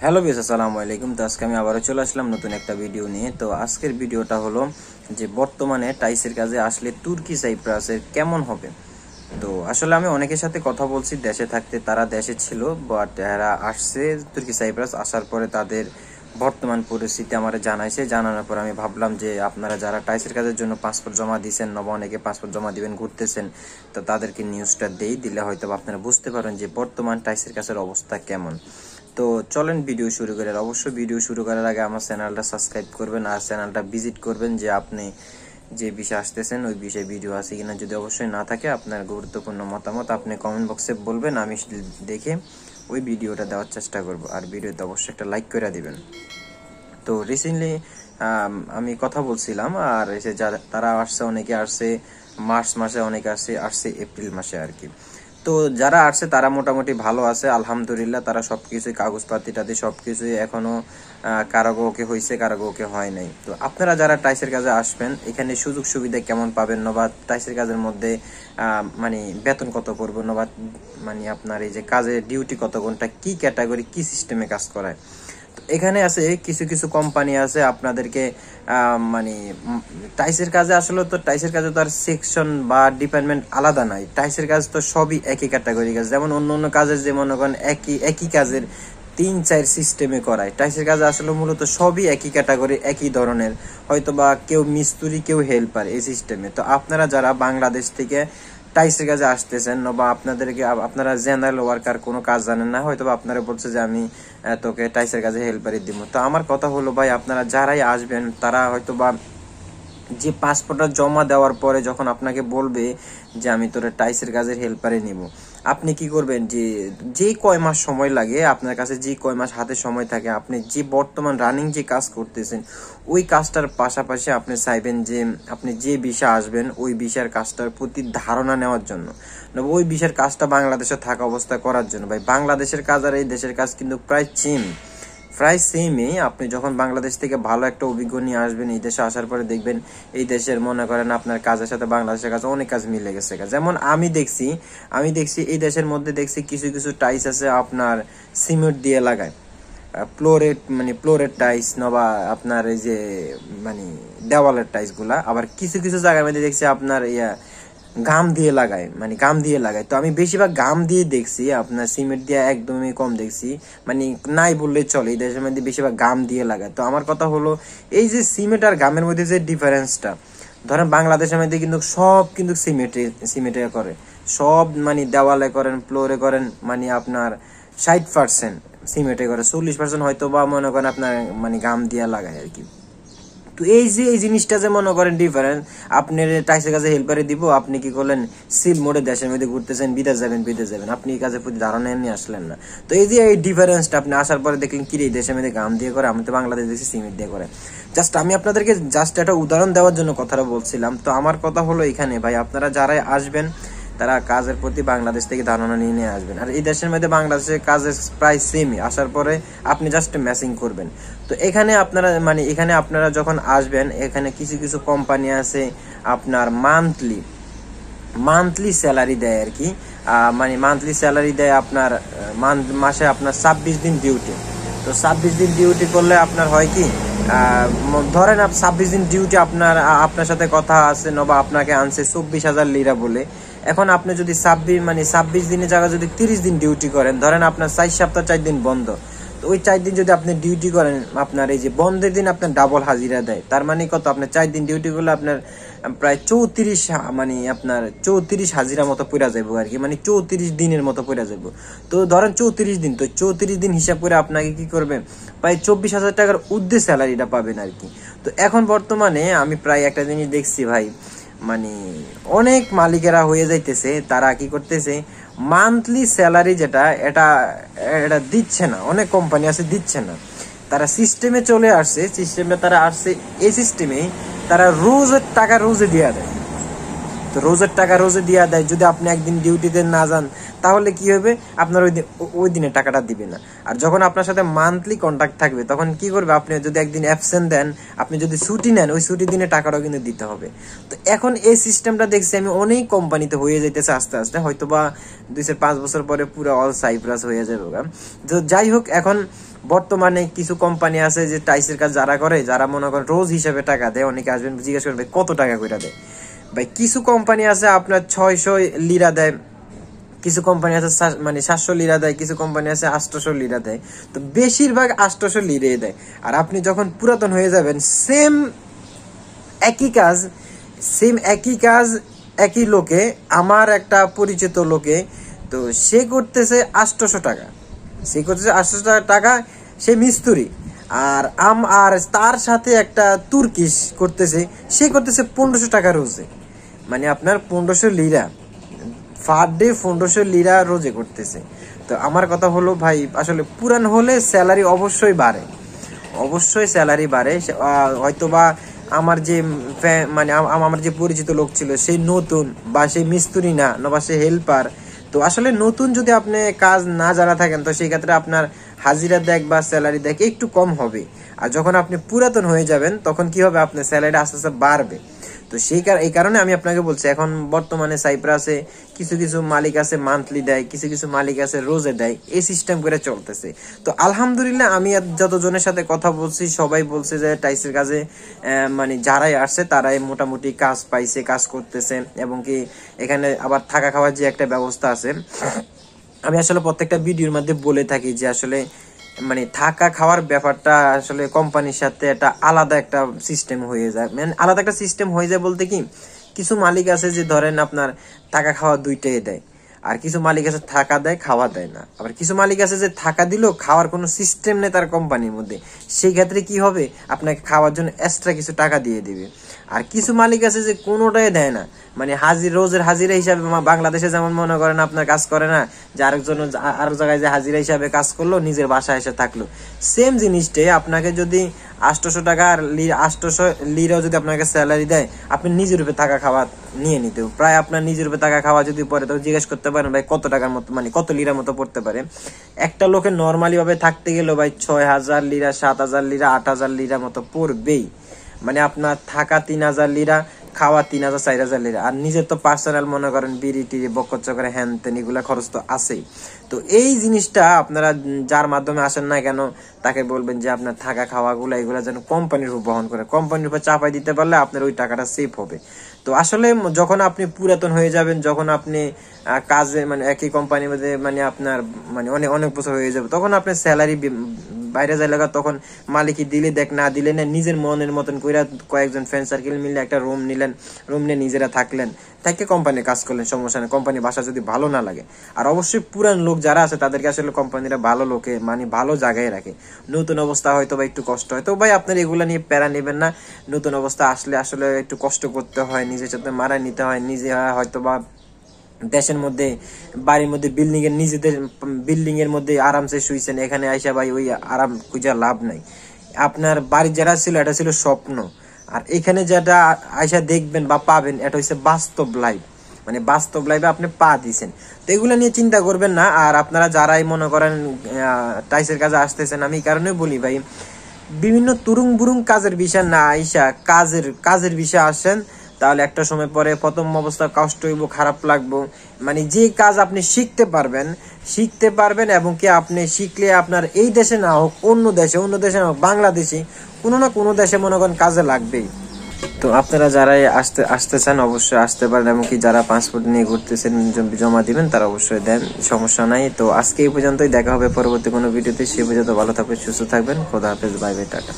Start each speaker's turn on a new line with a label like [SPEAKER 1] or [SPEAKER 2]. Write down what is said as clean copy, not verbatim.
[SPEAKER 1] Hello বিয়াস, আসসালামু আলাইকুম। তো আজকে আমি আবারও চলে আসলাম নতুন একটা ভিডিও নিয়ে। তো আজকের ভিডিওটা হলো যে বর্তমানে টাইসের কাজে আসলে তুর্কি সাইপ্রাসের কেমন হবে। তো আসলে আমি অনেকের সাথে কথা বলছি দেশে থাকতে, তারা দেশে ছিল বাট এরা আসছে তুর্কি সাইপ্রাস, আসার পরে তাদের বর্তমান পরিস্থিতি আমার জানাইছে। জানানোর পর আমি ভাবলাম যে আপনারা যারা টাইসের কাজের জন্য পাসপোর্ট জমা দিয়েছেন, নবা অনেকে পাসপোর্ট জমা দিবেন, ঘুরতেছেন, তো তাদেরকে নিউজটা দিলে হয়তো আপনারা বুঝতে পারেন যে বর্তমান টাইসের কাজের অবস্থা কেমন। তো চলেন ভিডিও শুরু করার। অবশ্যই ভিডিও শুরু করার আগে আমার চ্যানেলটা সাবস্ক্রাইব করবেন আর চ্যানেলটা ভিজিট করবেন যে আপনি যে বিষয়ে আসতেছেন ওই বিষয়ে ভিডিও আছে কিনা। যদি অবশ্যই না থাকে আপনার গুরুত্বপূর্ণ মতামত আপনি কমেন্ট বক্সে বলবেন, আমি দেখে ওই ভিডিওটা দেওয়ার চেষ্টা করব। আর ভিডিওতে অবশ্যই একটা লাইক করে দিবেন। তো রিসেন্টলি আমি কথা বলছিলাম, আর এসে তারা আসছে, অনেকে আসছে মার্চ মাসে, অনেকে আসছে এপ্রিল মাসে আর কি। তো যারা আসছে তারা মোটামুটি ভালো আছে আলহামদুলিল্লাহ। তারা সবকিছুই কাগজপাতি টাতি সবকিছুই এখনো কারাগো ওকে হয়েছে, কারাগো ওকে হয় নাই। তো আপনারা যারা টাইসের কাজে আসবেন, এখানে সুযোগ সুবিধা কেমন পাবেন, বা টাইসের কাজের মধ্যে মানে বেতন কত পড়বে, বা মানে আপনার এই যে কাজের ডিউটি কত ঘন্টা, কি ক্যাটাগরি, কি সিস্টেমে কাজ করায়। এখানে আছে কিছু কিছু কোম্পানি আছে আপনাদেরকে মানে টাইসের কাজে আসলে তো টাইসের কাজে তো আর সেকশন বা ডিপার্টমেন্ট আলাদা নাই। টাইসের কাজ তো সবই একই ক্যাটাগরি কাজ। যেমন অন্য অন্য কাজের যে মনে করেন একই কাজের 3-4 সিস্টেমে করায়, টাইসের কাজে আসলে মূলত সবই একই ক্যাটাগরি, একই ধরনের। হয়তো বা কেউ মিস্ত্রি, কেউ হেল্পার, এই সিস্টেমে। তো আপনারা যারা বাংলাদেশ থেকে টাইসের কাজে আসতেছেন, বা আপনারা জেনারেল ওয়ার্কার, কোনো কাজ জানেন না, হয়তো আপনারা বলছে যে আমি তোকে টাইসের কাজে হেল্পারই দিব। তো আমার কথা হলো ভাই, আপনারা যারাই আসবেন তারা হয়তো বা যে পাসপোর্টটা জমা দেওয়ার পরে যখন আপনাকে বলবে যে আমি তোর টাইসের কাজের হেল্পারে নিব, আপনি কি করবেন, যে কয় মাস সময় লাগে আপনার কাছে, যে কয় মাস হাতে সময় থাকে, আপনি যে বর্তমান রানিং যে কাজ করতেছেন ওই কাজটার পাশাপাশি আপনি চাইবেন যে আপনি যে বিষয় আসবেন ওই বিষয়ের কাজটার প্রতি ধারণা নেওয়ার জন্য, ওই বিষয়ের কাজটা বাংলাদেশে থাকা অবস্থায় করার জন্য। ভাই বাংলাদেশের কাজ আর এই দেশের কাজ কিন্তু প্রায় সেমই। আপনি যখন বাংলাদেশ থেকে ভালো একটা অভিজ্ঞ নিয়ে আসবেন, এই দেশে আসার পরে দেখবেন এই দেশের মনে করেন আপনার কাজের সাথে বাংলাদেশের কাজ অনেক কাজ মিলে গেছে। যেমন আমি দেখছি এই দেশের মধ্যে দেখছি কিছু কিছু টাইস আছে আপনার সিমেন্ট দিয়ে লাগায়, ফ্লোরের টাইস, নবা আপনার এই যে মানে দেওয়ালের টাইস গুলা। আবার কিছু কিছু জায়গার মধ্যে দেখছি আপনার গাম দিয়ে লাগায়। তো আমি বেশিরভাগ গাম দিয়ে দেখছি, আপনার সিমেন্ট দিয়ে একদমই কম দেখছি, মানে নাই বললে চলে। এই দেশের মধ্যে বেশিরভাগ গাম দিয়ে লাগায়। তো আমার কথা হলো, এই যে সিমেন্ট আর গামের মধ্যে যে ডিফারেন্সটা, ধরেন বাংলাদেশের মধ্যে কিন্তু সব কিন্তু সিমেন্টে করে, সব মানে দেওয়ালে করেন, ফ্লোরে করেন, মানে আপনার 60% সিমেন্টে করে, 40% হয়তো বা মনে করেন আপনার মানে গাম দিয়ে লাগায় আর কি। তো এই জিনিসটা যে মনে করেন ডিফারেন্ট, আপনি টাইসের কাছে হেল্পারে দিব, আপনি কি করলেন সিল মোড়ে দেশের মধ্যে ঘুরতেছেন, বিদেশ যাবেন, আপনি এই কাজের প্রতি ধারণা নিয়ে আসলেন না। তো এই যে এই ডিফারেন্সটা আপনি আসার পরে দেখলেন কি এই দেশের মধ্যে গাম দিয়ে করে, আমি তো বাংলাদেশ দেখছি সিমেন্ট দিয়ে করে। আমি আপনাদেরকে একটা উদাহরণ দেওয়ার জন্য কথাটা বলছিলাম। তো আমার কথা হলো এখানে ভাই, আপনারা যারাই আসবেন তারা কাজের প্রতি বাংলাদেশ থেকে ধারণা নিয়ে আসবেন। আর এই দেশের মধ্যে বাংলাদেশের কাজের প্রায় সেমই। আসার পরে আপনি জাস্ট ম্যাচিং করবেন। তো এখানে আপনারা যখন আসবেন, এখানে কিছু কিছু কোম্পানি আছে আপনার মান্থলি স্যালারি দেয় আর কি। মানে মান্থলি স্যালারি দেয় আপনার মাসে আপনার 26 দিন ডিউটি। তো 26 দিন ডিউটি করলে আপনার হয় কি, ধরেন 26 দিন ডিউটি আপনার সাথে কথা আছে, নবা আপনাকে আনছে 24,000 লিরা বলে। এখন আপনি যদি 26 দিনের জায়গায় যদি 30 দিন ডিউটি করেন, ধরেন আপনার 4 সপ্তাহ 4 দিন বন্ধ, তো ওই 4 দিন যদি আপনি ডিউটি করেন, আপনার এই যে বন্ধের দিন আপনার ডাবল হাজিরা দেয়। তার মানে কত, আপনার 4 দিন ডিউটি করলে আপনার প্রায় 34, মানে আপনার 34 হাজিরা মতো পড়া যাবো আর কি, মানে 34 দিনের মতো পড়া যাবো। তো ধরেন 34 দিন, তো 34 দিন হিসাব করে আপনাকে কি করবে, প্রায় 24,000 টাকার ঊর্ধ্বে স্যালারিটা পাবেন আর কি। তো এখন বর্তমানে আমি প্রায় একটা জিনিস দেখছি ভাই, মানে অনেক মালিকেরা হয়ে যাইতেছে, তারা কি করতেছে, মান্থলি স্যালারি যেটা এটা এটা দিচ্ছে না। অনেক কোম্পানি আছে দিচ্ছে না, তারা সিস্টেমে চলে আসছে, এই সিস্টেমে তারা রোজের টাকা রোজে দিয়ে দেয়। তো রোজের টাকা রোজে দিয়া দেয়। যদি আপনি একদিন ডিউটিতে না যান তাহলে কি হবে, আপনার ওই দিনে টাকাটা দিবে না। আর যখন আপনার সাথে মান্থলি কন্ট্রাক্ট থাকবে তখন কি করবে, আপনি যদি একদিন অ্যাবসেন্ট দেন, আপনি যদি ছুটি নেন, ওই ছুটির দিনে টাকাটাও কিন্তু দিতে হবে। তো এখন এই সিস্টেমটা দেখছি আমি অনেক কোম্পানিতে হয়ে যাইতেছে আস্তে আস্তে, হয়তো বা 2-5 বছর পরে পুরো অল সাইপ্রাস হয়ে যাবে। তো যাই হোক, এখন বর্তমানে কিছু কোম্পানি আছে যে টাইসের কাজ যারা করে, যারা মনে করেন রোজ হিসাবে টাকা দেয়, অনেকে আসবেন জিজ্ঞেস করবে কত টাকা করে দেয়। ভাই কিছু কোম্পানি আছে আপনার 600 লিরা দেয়, কিছু কোম্পানি আছে মানে 700 লিরা দেয়, কিছু কোম্পানি আছে 800 লিরা দেয়। তো বেশিরভাগ 800 লিরে দেয়। আর আপনি যখন পুরাতন হয়ে যাবেন, সেম একই কাজ একই লোকে, আমার একটা পরিচিত লোকে, তো সে করতেছে 800 টাকা, সে মিস্ত্রি। আর তার সাথে একটা তুর্কিশ করতেছে, সে করতেছে 1500 টাকা রোজে, মানে আপনার 1500 লিরা পার ডে, 1500 লিরা রোজে করতেছে। তো আমার কথা হলো ভাই, আসলে পুরান হলে স্যালারি অবশ্যই বাড়ে, হয়তোবা আমার যে মানে আমার যে পরিচিত লোক ছিল, সেই নতুন বা সেই মিস্ত্রি না, বা সে হেল্পার। তো আসলে নতুন যদি আপনি কাজ না জানা থাকেন, তো সেই ক্ষেত্রে আপনার হাজিরা দেখ বা স্যালারি দেখ একটু কম হবে। আর যখন আপনি পুরাতন হয়ে যাবেন, তখন কি হবে, আপনার স্যালারি আস্তে আস্তে বাড়বে। তো এই কারণে আমি আপনাকে বলছি, এখন বর্তমানে সাইপ্রাসে কিছু কিছু মালিক আছে মান্থলি দেয়, কিছু কিছু মালিক আছে রোজে দেয়, এই সিস্টেম করে চলতেছে। তো আলহামদুলিল্লাহ, আমি যতজনের সাথে কথা বলছি সবাই বলছে যে টাইসের কাজে মানে যারাই আসছে তারাই মোটামুটি কাজ পাইছে, কাজ করতেছে, এবং কি এখানে আবার থাকা খাওয়ার যে একটা ব্যবস্থা আছে। আমি আসলে প্রত্যেকটা ভিডিওর মধ্যে বলে থাকি যে আসলে মানে থাকা খাওয়ার ব্যাপারটা আসলে কোম্পানির সাথে একটা আলাদা একটা সিস্টেম হয়ে যায়। মানে আলাদা একটা সিস্টেম হয়ে যায় বলতে কি, কিছু মালিক আছে যে ধরেন আপনার থাকা খাওয়া দুইটাই দেয়, আর কিছু মালিক আছে থাকা দেয় খাওয়া দেয় না। আবার কিছু মালিক আছে যে থাকা দিলেও খাওয়ার কোনো সিস্টেম নেই তার কোম্পানির মধ্যে, সেই ক্ষেত্রে কি হবে, আপনাকে খাওয়ার জন্য এক্সট্রা কিছু টাকা দিয়ে দিবে। আর কিছু মালিক আছে যে কোনোটাই দেয় না, মানে রোজের হাজিরা হিসাবে, বাংলাদেশে যেমন মনে করেন আপনার কাজ করে না, যে আরেকজন আরো জায়গায় যে হাজিরা হিসাবে কাজ করলো, নিজের বাসায় এসে থাকলো, সেম জিনিসটাই আপনাকে যদি 800 টাকা আর 800 লিরাও যদি আপনাকে স্যালারি দেয়, আপনি নিজের রূপে থাকা খাওয়া নিয়ে নিতে প্রায় আপনার নিজের রূপে থাকা খাওয়া যদি পড়ে, তো জিজ্ঞেস করতে পারেন ভাই কত টাকার মতো, মানে কত লিরার মতো পড়তে পারে। একটা লোকের নর্মালি ভাবে থাকতে গেলেও ভাই 6000 লিরা, 7000 লিরা, 8000 লিরা মতো পড়বেই। মানে আপনার থাকা 3000 লিরা, খাওয়া 3000, 4000 লিরা, আর নিজের তো পার্সোনাল মনে করেন বিড়ি টিড়ি বকচ করে হ্যান তেন এগুলা খরচ তো আছেই। তো এই জিনিসটা আপনারা যার মাধ্যমে আসেন না কেন, তাকে বলবেন যে আপনার থাকা খাওয়া গুলা এগুলা যেন কোম্পানির উপর বহন করে, কোম্পানির উপর চাপাই দিতে পারলে আপনার ওই টাকাটা সেভ হবে। তো আসলে যখন আপনি পুরাতন হয়ে যাবেন, যখন আপনি কাজে মানে একই কোম্পানির মধ্যে মানে আপনার মানে অনেক অনেক বছর হয়ে যাবে, তখন আপনার স্যালারি বাইরে যায় লাগা, তখন মালিকই দিলে দেখ, না দিলে না, নিজের মনের মতন কইরা কয়েকজন ফ্রেন্ড সার্কেল মিলে একটা রুম নিলেন, রুম নিয়ে নিজেরা থাকলেন, থেকে কোম্পানি কাজ করলেন, সমস্যা নেই। কোম্পানি বাসা যদি ভালো না লাগে, আর অবশ্যই পুরান লোক যারা আছে তাদেরকে আসলে কোম্পানিরা ভালো লোকে মানে ভালো জায়গায় রাখে। নতুন অবস্থা হয়তো বা একটু কষ্ট হয়, তো ভাই আপনার এগুলা নিয়ে প্যারা নেবেন না। নতুন অবস্থা আসলে আসলে একটু কষ্ট করতে হয়, নিজের সাথে মারাই নিতে হয়, নিজে হয়তো বা দেশের মধ্যে বাড়ির মধ্যে নিজেদের বিল্ডিং এর মধ্যে আরামসে শুইছেন, এখানে আইসা ভাই ওই আরাম খুঁজে লাভ নাই। আপনার বাড়ি যেটা ছিল এটা ছিল স্বপ্ন, আর এখানে যেটা আইসা দেখবেন বা পাবেন এটা হচ্ছে বাস্তব লাইফ, মানে বাস্তব লাইফে আপনি পা দিছেন। তো এগুলো নিয়ে চিন্তা করবেন না। আর আপনারা যারাই মনে করেন টাইসের কাজে আসতেছেন, আমি এই কারণে বলি ভাই, বিভিন্ন তুরুং বুরুং কাজের বিষয় না আইসা কাজের বিষয় আসেন, তাহলে একটা সময় পরে প্রথম অবস্থা কষ্ট হইব, খারাপ লাগবো। মানে যে কাজ আপনি শিখতে পারবেন এবং কি আপনি শিখলে আপনার এই দেশে না হোক অন্য দেশে না হোক, বাংলাদেশে কোনো না কোনো দেশে মনে করেন কাজে লাগবেই। তো আপনারা যারাই আসতে চান অবশ্যই আসতে পারেন, এবং কি যারা পাসপোর্ট নিয়ে ঘুরতেছেন জমা দিবেন তারা অবশ্যই দেন, সমস্যা নাই। তো আজকে এই পর্যন্তই, দেখা হবে পরবর্তী কোনো ভিডিওতে। সে পর্যন্ত ভালো থাকবেন, সুস্থ থাকবেন, খোদা হাফেজ, বাই বাই, টাটা।